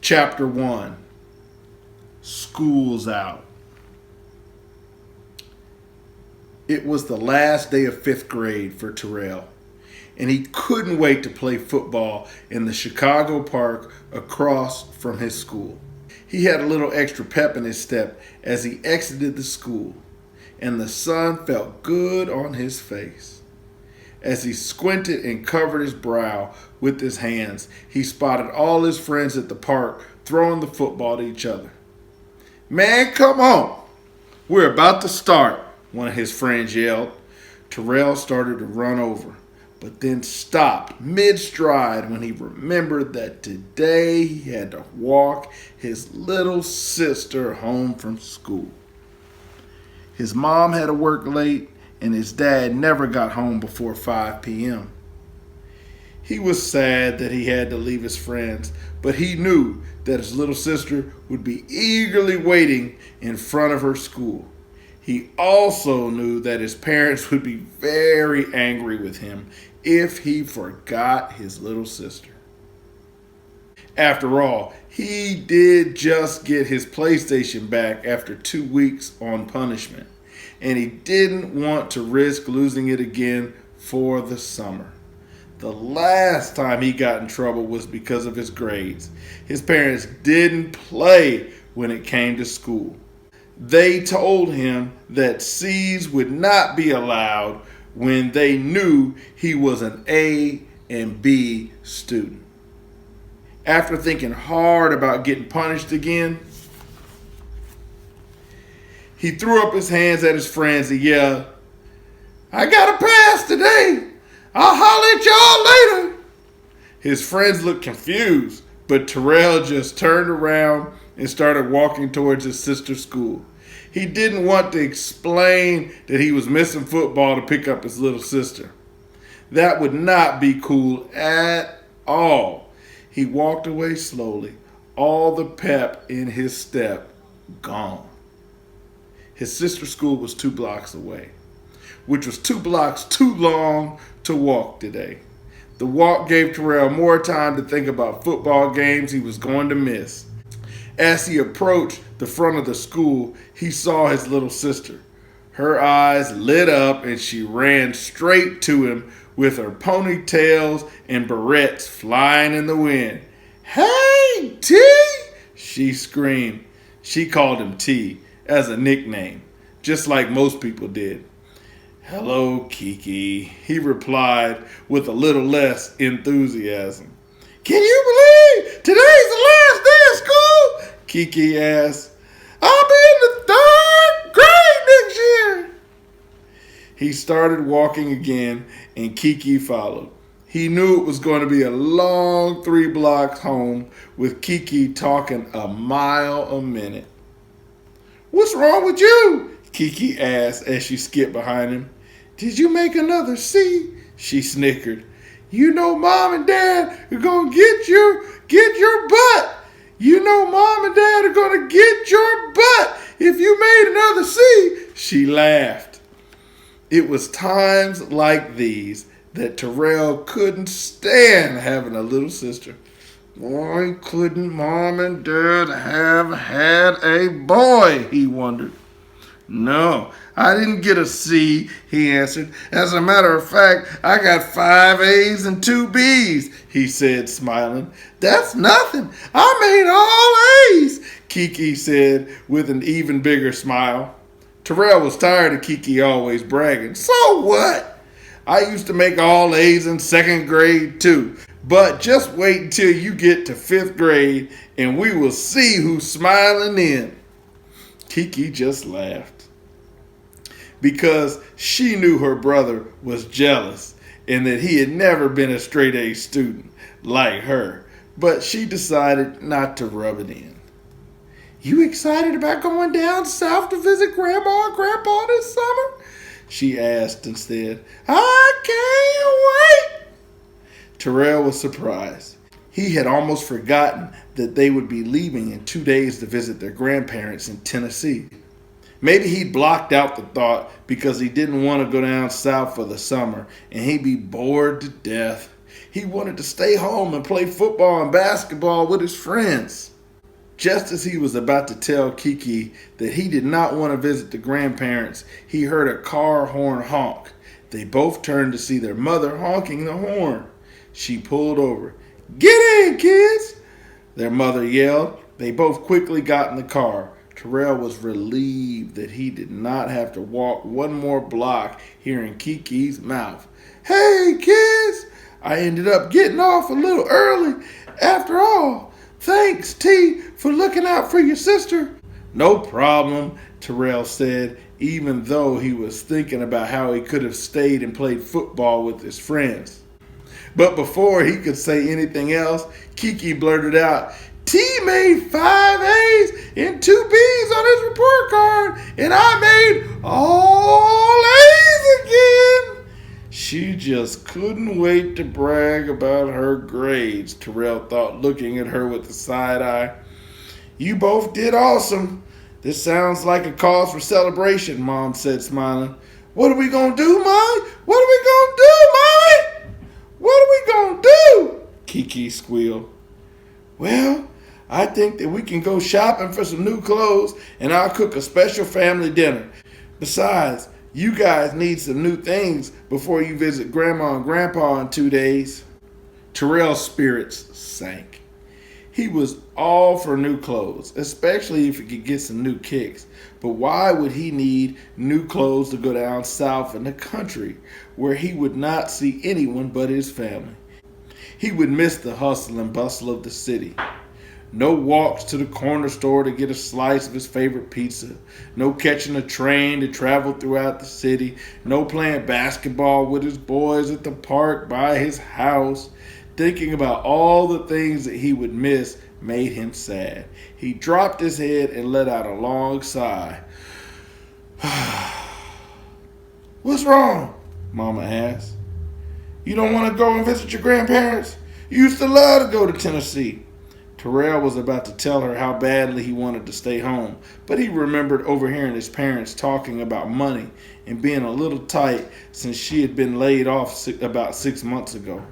Chapter 1. School's Out. It was the last day of 5th grade for Terrell, and he couldn't wait to play football in the Chicago park across from his school. He had a little extra pep in his step as he exited the school, and the sun felt good on his face. As he squinted and covered his brow with his hands, he spotted all his friends at the park throwing the football to each other. "Man, come on! We're about to start," one of his friends yelled. Terrell started to run over, but then stopped mid-stride when he remembered that today he had to walk his little sister home from school. His mom had to work late, and his dad never got home before 5 p.m. He was sad that he had to leave his friends, but he knew that his little sister would be eagerly waiting in front of her school. He also knew that his parents would be very angry with him if he forgot his little sister. After all, he did just get his PlayStation back after 2 weeks on punishment, and he didn't want to risk losing it again for the summer. The last time he got in trouble was because of his grades. His parents didn't play when it came to school. They told him that C's would not be allowed when they knew he was an A and B student. After thinking hard about getting punished again, he threw up his hands at his friends and yelled, "I got a pass today. I'll holler at y'all later." His friends looked confused, but Terrell just turned around and started walking towards his sister's school. He didn't want to explain that he was missing football to pick up his little sister. That would not be cool at all. He walked away slowly, all the pep in his step gone. His sister's school was 2 blocks away, which was 2 blocks too long to walk today. The walk gave Terrell more time to think about football games he was going to miss. As he approached the front of the school, he saw his little sister. Her eyes lit up and she ran straight to him with her ponytails and barrettes flying in the wind. "Hey, T!" she screamed. She called him T as a nickname, just like most people did. "Hello, Keke," he replied with a little less enthusiasm. "Can you believe today's the last day of school?" Keke asked. "I'll be in the 3rd grade next year." He started walking again, and Keke followed. He knew it was going to be a long 3 blocks home with Keke talking a mile a minute. "What's wrong with you?" Keke asked as she skipped behind him. "Did you make another C?" she snickered. "You know Mom and Dad are going to get your butt. You know Mom and Dad are going to get your butt if you made another C." She laughed. It was times like these that Terrell couldn't stand having a little sister. Why couldn't Mom and Dad have had a boy, he wondered. "No, I didn't get a C," he answered. "As a matter of fact, I got 5 A's and 2 B's, he said, smiling. "That's nothing. I made all A's," Keke said with an even bigger smile. Terrell was tired of Keke always bragging. "So what? I used to make all A's in 2nd grade too. But just wait until you get to 5th grade and we will see who's smiling then." Keke just laughed, because she knew her brother was jealous and that he had never been a straight A student like her, but she decided not to rub it in. "You excited about going down south to visit Grandma and Grandpa this summer?" she asked instead. "I can't wait." Terrell was surprised. He had almost forgotten that they would be leaving in 2 days to visit their grandparents in Tennessee. Maybe he'd blocked out the thought because he didn't want to go down south for the summer and he'd be bored to death. He wanted to stay home and play football and basketball with his friends. Just as he was about to tell Keke that he did not want to visit the grandparents, he heard a car horn honk. They both turned to see their mother honking the horn. She pulled over. "Get in, kids!" their mother yelled. They both quickly got in the car. Terrell was relieved that he did not have to walk one more block hearing Keke's mouth. "Hey, kids! I ended up getting off a little early after all. Thanks, T, for looking out for your sister." "No problem," Terrell said, even though he was thinking about how he could have stayed and played football with his friends. But before he could say anything else, Keke blurted out, "T made 5 A's and 2 B's on his report card, and I made all A's again." She just couldn't wait to brag about her grades, Terrell thought, looking at her with a side eye. "You both did awesome. This sounds like a cause for celebration," Mom said, smiling. "What are we gonna do, Mommy? What are we gonna do, Mommy? What are we gonna do?" Keke squealed. "Well, I think that we can go shopping for some new clothes, and I'll cook a special family dinner. Besides, you guys need some new things before you visit Grandma and Grandpa in 2 days." Terrell's spirits sank. He was all for new clothes, especially if he could get some new kicks. But why would he need new clothes to go down south in the country, where he would not see anyone but his family? He would miss the hustle and bustle of the city. No walks to the corner store to get a slice of his favorite pizza. No catching a train to travel throughout the city. No playing basketball with his boys at the park by his house. Thinking about all the things that he would miss made him sad. He dropped his head and let out a long sigh. "What's wrong?" Mama asked. "You don't want to go and visit your grandparents? You used to love to go to Tennessee." Terrell was about to tell her how badly he wanted to stay home, but he remembered overhearing his parents talking about money and being a little tight since she had been laid off about 6 months ago.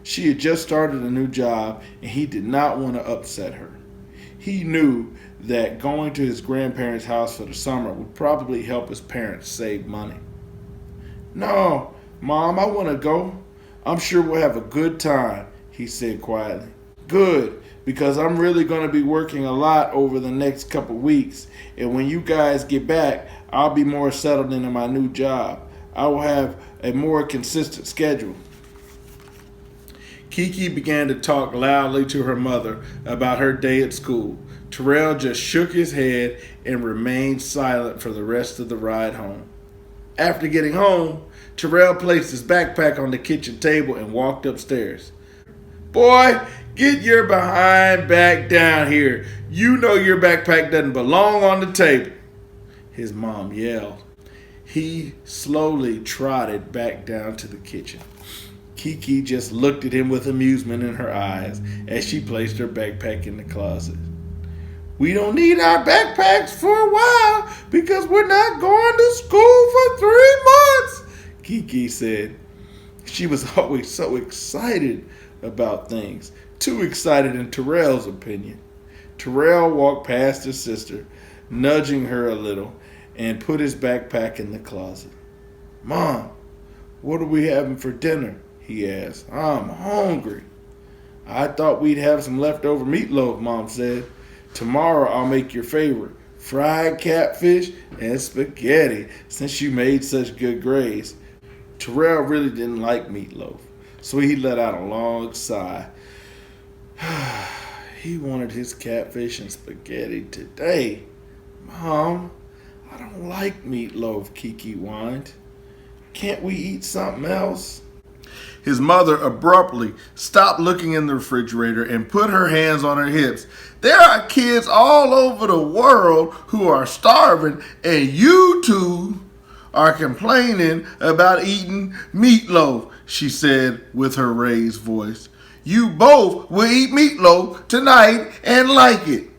She had just started a new job, and he did not want to upset her. He knew that going to his grandparents' house for the summer would probably help his parents save money. "No, Mom, I want to go. I'm sure we'll have a good time," he said quietly. "Good, because I'm really going to be working a lot over the next couple weeks, and when you guys get back, I'll be more settled into my new job. I will have a more consistent schedule." Keke began to talk loudly to her mother about her day at school. Terrell just shook his head and remained silent for the rest of the ride home. After getting home, Terrell placed his backpack on the kitchen table and walked upstairs. "Boy, get your behind back down here. You know your backpack doesn't belong on the table," his mom yelled. He slowly trotted back down to the kitchen. Keke just looked at him with amusement in her eyes as she placed her backpack in the closet. "We don't need our backpacks for a while because we're not going to school for 3 months," Keke said. She was always so excited about things, too excited in Terrell's opinion. Terrell walked past his sister, nudging her a little, and put his backpack in the closet. "Mom, what are we having for dinner?" he asked. "I'm hungry." "I thought we'd have some leftover meatloaf," Mom said. "Tomorrow I'll make your favorite, fried catfish and spaghetti, since you made such good grades." Terrell really didn't like meatloaf, so he let out a long sigh. He wanted his catfish and spaghetti today. "Mom, I don't like meatloaf," Keke whined. "Can't we eat something else?" His mother abruptly stopped looking in the refrigerator and put her hands on her hips. "There are kids all over the world who are starving, and you two are complaining about eating meatloaf," she said with her raised voice. "You both will eat meatloaf tonight and like it."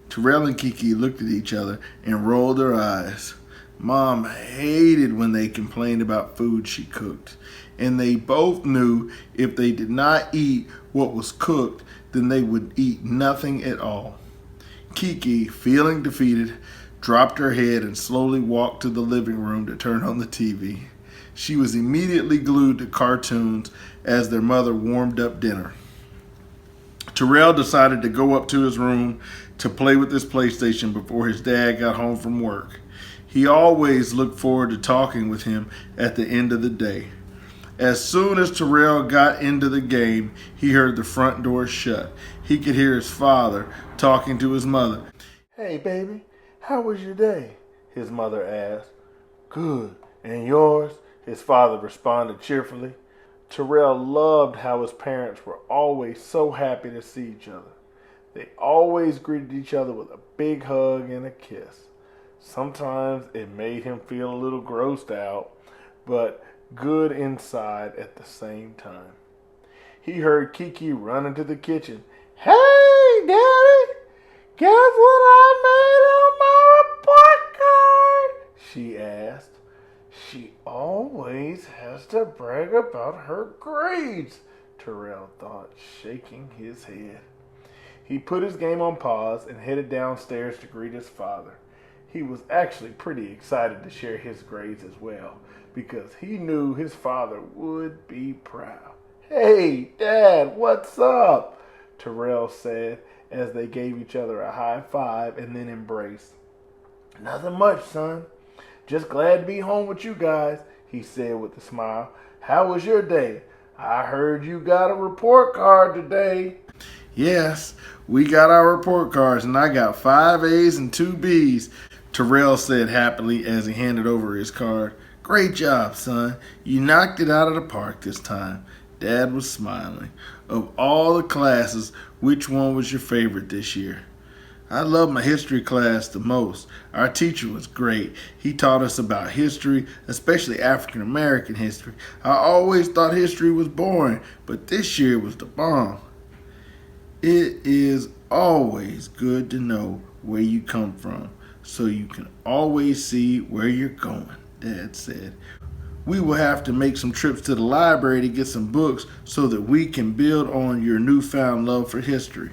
Terrell and Keke looked at each other and rolled their eyes. Mom hated when they complained about food she cooked, and they both knew if they did not eat what was cooked, then they would eat nothing at all. Keke, feeling defeated, dropped her head and slowly walked to the living room to turn on the TV. She was immediately glued to cartoons as their mother warmed up dinner. Terrell decided to go up to his room to play with his PlayStation before his dad got home from work. He always looked forward to talking with him at the end of the day. As soon as Terrell got into the game, he heard the front door shut. He could hear his father talking to his mother. "Hey, baby, how was your day?" his mother asked. "Good. And yours?" his father responded cheerfully. Terrell loved how his parents were always so happy to see each other. They always greeted each other with a big hug and a kiss. Sometimes it made him feel a little grossed out, but good inside at the same time. He heard Keke run into the kitchen. "Hey, Daddy, guess what I made on my report card?" she asked. "She always has to brag about her grades," Terrell thought, shaking his head. He put his game on pause and headed downstairs to greet his father. He was actually pretty excited to share his grades as well, because he knew his father would be proud. "Hey, Dad, what's up?" Terrell said as they gave each other a high five and then embraced. "Nothing much, son. Just glad to be home with you guys," he said with a smile. "How was your day? I heard you got a report card today." "Yes, we got our report cards and I got 5 A's and 2 B's, Terrell said happily as he handed over his card. "Great job, son. You knocked it out of the park this time." Dad was smiling. "Of all the classes, which one was your favorite this year?" "I love my history class the most. Our teacher was great. He taught us about history, especially African American history. I always thought history was boring, but this year was the bomb." "It is always good to know where you come from, so you can always see where you're going," Dad said. "We will have to make some trips to the library to get some books so that we can build on your newfound love for history."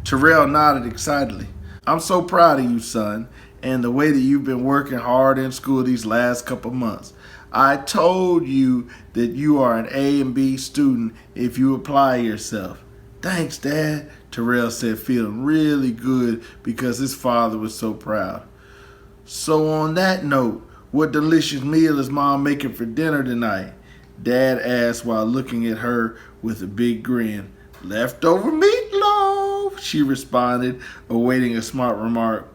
Terrell nodded excitedly. "I'm so proud of you, son, and the way that you've been working hard in school these last couple months. I told you that you are an A and B student if you apply yourself." "Thanks, Dad," Terrell said, feeling really good because his father was so proud. "So on that note, what delicious meal is Mom making for dinner tonight?" Dad asked while looking at her with a big grin. "Leftover meatloaf," she responded, awaiting a smart remark.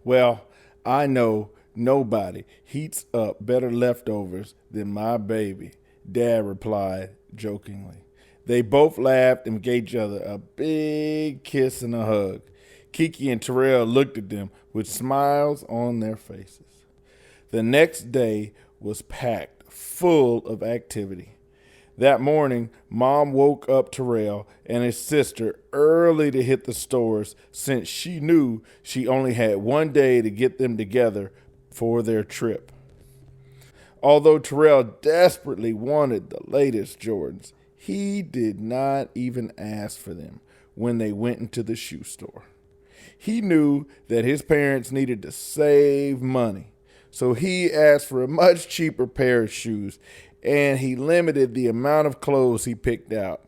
"Well, I know nobody heats up better leftovers than my baby," Dad replied jokingly. They both laughed and gave each other a big kiss and a hug. Keke and Terrell looked at them with smiles on their faces. The next day was packed full of activity. That morning, Mom woke up Terrell and his sister early to hit the stores since she knew she only had one day to get them together for their trip. Although Terrell desperately wanted the latest Jordans, he did not even ask for them when they went into the shoe store. He knew that his parents needed to save money, so he asked for a much cheaper pair of shoes, and he limited the amount of clothes he picked out.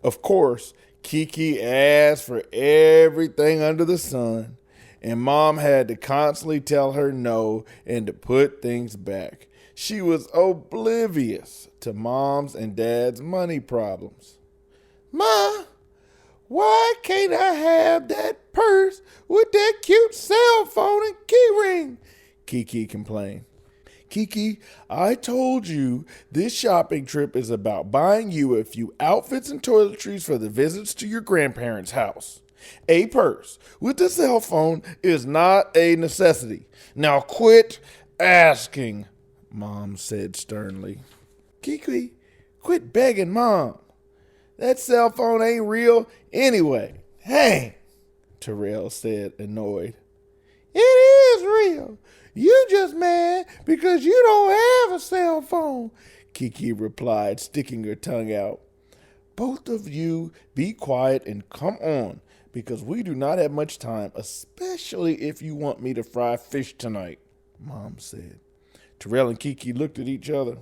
Of course, Keke asked for everything under the sun, and Mom had to constantly tell her no and to put things back. She was oblivious to Mom's and Dad's money problems. "Ma, why can't I have that purse with that cute cell phone and key ring?" Keke complained. "Keke, I told you this shopping trip is about buying you a few outfits and toiletries for the visits to your grandparents' house. A purse with a cell phone is not a necessity. Now quit asking," Mom said sternly. "Keke, quit begging, Mom. That cell phone ain't real anyway." "Hey," Terrell said, annoyed. "It is real. You just mad because you don't have a cell phone," Keke replied, sticking her tongue out. both of you be quiet and come on, because we do not have much time, especially if you want me to fry fish tonight, Mom said. Terrell and Keke looked at each other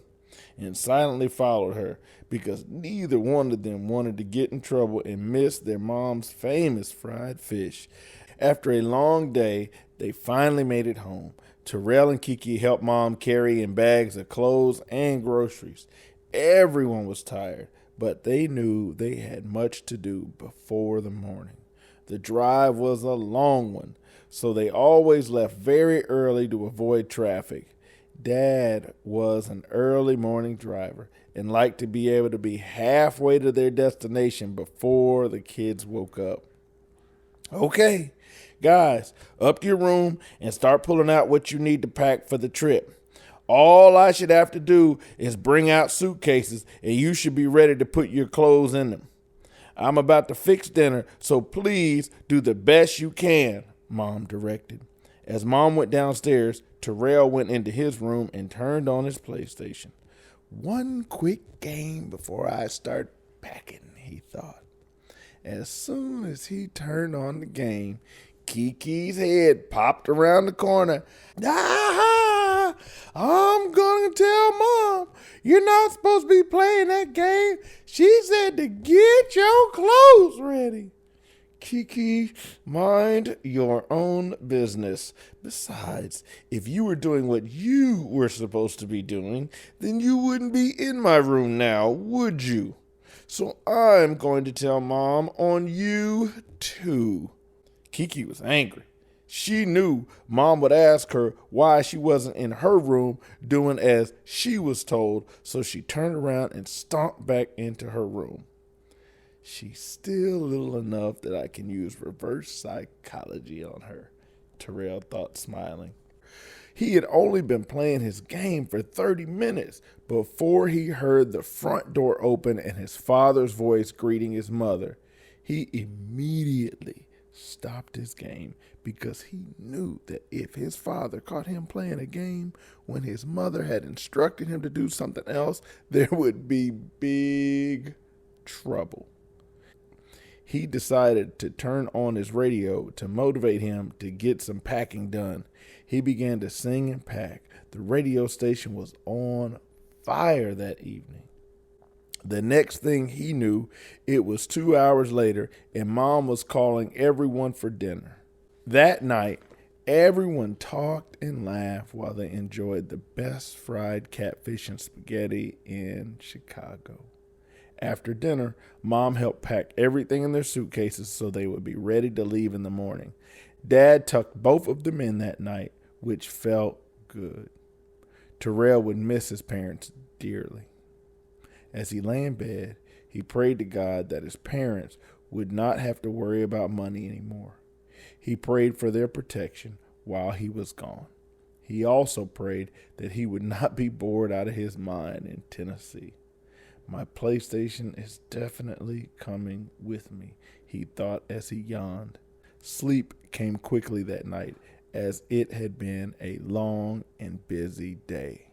and silently followed her, because neither one of them wanted to get in trouble and miss their mom's famous fried fish. After a long day, they finally made it home. Terrell and Keke helped Mom carry in bags of clothes and groceries. Everyone was tired, but they knew they had much to do before the morning. The drive was a long one, so they always left very early to avoid traffic. Dad was an early morning driver and liked to be able to be halfway to their destination before the kids woke up. Okay, guys, up to your room and start pulling out what you need to pack for the trip. All I should have to do is bring out suitcases, and you should be ready to put your clothes in them. I'm about to fix dinner, so please do the best you can, Mom directed. As Mom went downstairs, Terrell went into his room and turned on his PlayStation. One quick game before I start packing, he thought. As soon as he turned on the game, Keke's head popped around the corner. Ah! I'm going to tell Mom you're not supposed to be playing that game. She said to get your clothes ready. Keke, mind your own business. Besides, if you were doing what you were supposed to be doing, then you wouldn't be in my room now, would you? So I'm going to tell Mom on you too. Keke was angry. She knew Mom would ask her why she wasn't in her room doing as she was told, so she turned around and stomped back into her room. She's still little enough that I can use reverse psychology on her, Terrell thought, smiling. He had only been playing his game for 30 minutes before he heard the front door open and his father's voice greeting his mother. He immediately stopped his game because he knew that if his father caught him playing a game when his mother had instructed him to do something else, there would be big trouble. He decided to turn on his radio to motivate him to get some packing done. He began to sing and pack. The radio station was on fire that evening. The next thing he knew, it was 2 hours later, and Mom was calling everyone for dinner. That night, everyone talked and laughed while they enjoyed the best fried catfish and spaghetti in Chicago. After dinner, Mom helped pack everything in their suitcases so they would be ready to leave in the morning. Dad tucked both of them in that night, which felt good. Terrell would miss his parents dearly. As he lay in bed, he prayed to God that his parents would not have to worry about money anymore. He prayed for their protection while he was gone. He also prayed that he would not be bored out of his mind in Tennessee. My PlayStation is definitely coming with me, he thought as he yawned. Sleep came quickly that night, as it had been a long and busy day.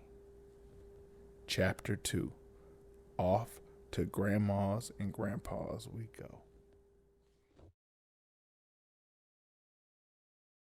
Chapter 2. Off to Grandma's and Grandpa's we go.